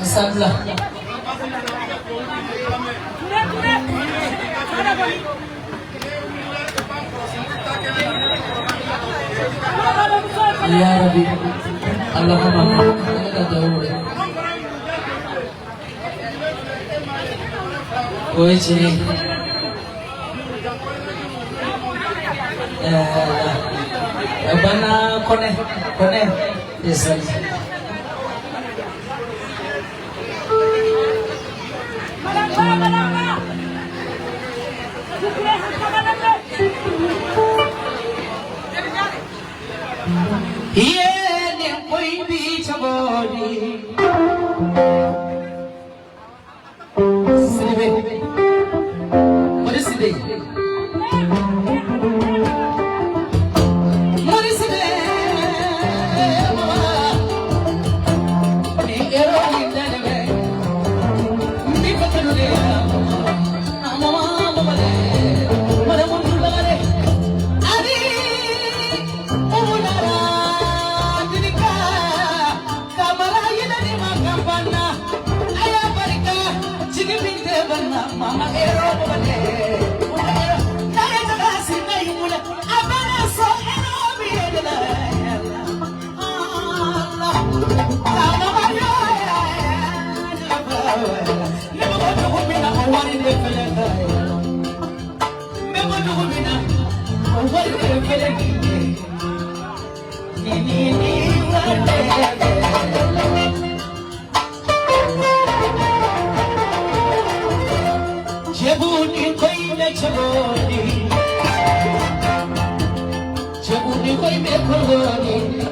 Sabla. Ya Rabbi, Allahumma कोई चीज़ बना कोने ऐसा ये ने कोई भी छबोली सिबे मुरिसिदे मुरिसिदे ने एरो इंदने मी पतनुले अमवा ममले मरे मुंडुलरे आदि ओमुनारा दिनिका kamara yidani makambana aya barika jigibinde banna mama ero bale naya tagasi naimula abana so ero biyela Allah tamamaya nemo humina wari de felaka nemo humina wari de felaki ni Jabuni koi me chaboni, Jabuni koi me khoni.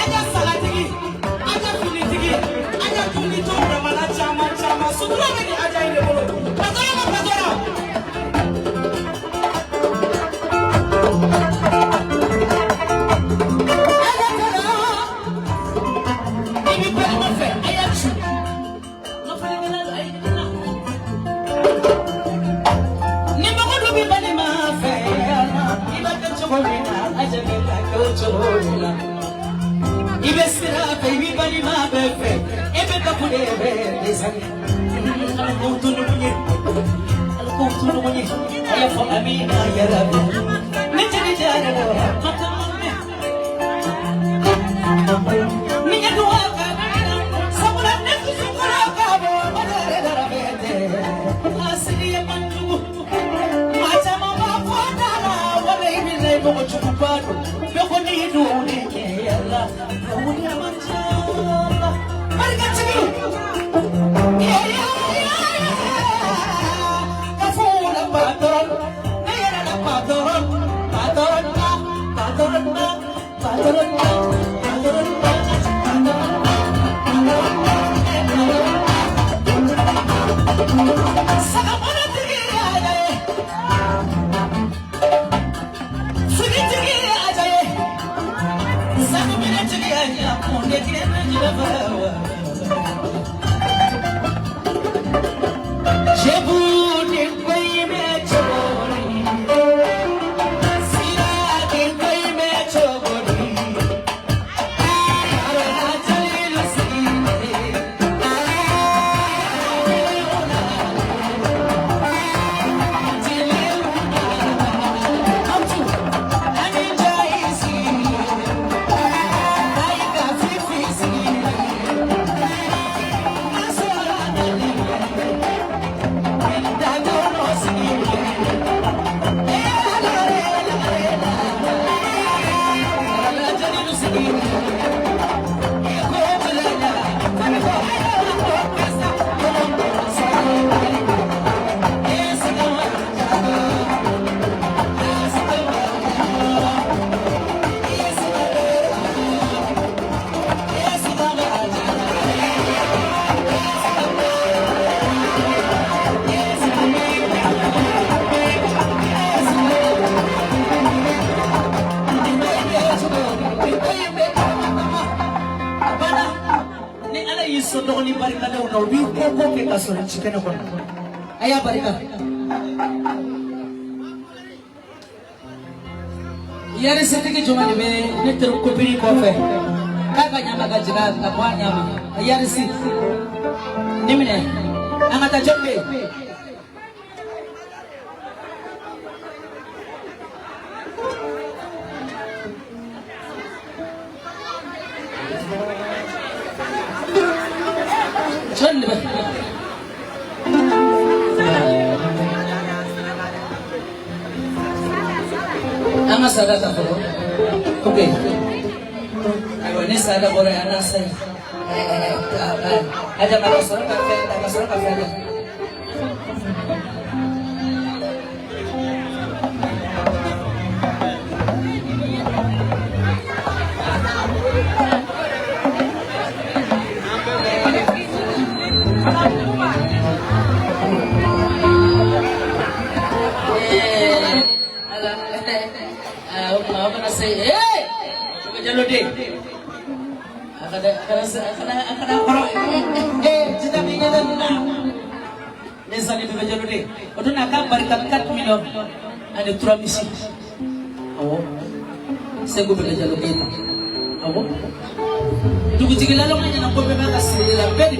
Aja salatigi, aja finitigi, aja tulitigi. sutura bɛ ni ajayi de bolo patɔrɔn ma patɔrɔn. Ibesira baby bani ma befe ebe kapule be desani alkontunu munye ya fo amina ya rabbi nitini jara matamamme minya duwa ka sabula nefu sukura ka bo madare darabete asiri ya mantu matama ma fodala wala ibile bo chukupado beko ni duni yalla duni amantala margachini kafula padron nayara na padron sakamana tigira ajaye suni tigira ajaye sakamana tigira ya munde kire jira bawa jebu ni koi me chori sira ni koi me chori ara chali lusine so doni barika le no bi ko ke kasoro chikene ko aya barika yare sete ke jomani be netter ko biri ko fe kaga nyama ga jiga ka kwa nyama yare si nimine angata jombe Ama sada tak perlu, oke. Kalau ini sada boleh anak saya. Ada masalah kafe ada. Apa nasi? Jalur deh. Akada korok. Cita pinggir dan desa ni juga jalur deh. Udah nakam barikat minum. Ada turun misi. Oh, saya gue belajar jalur deh. Oh, tu kucing lalu nanya nak kau memang kasih dalam bed di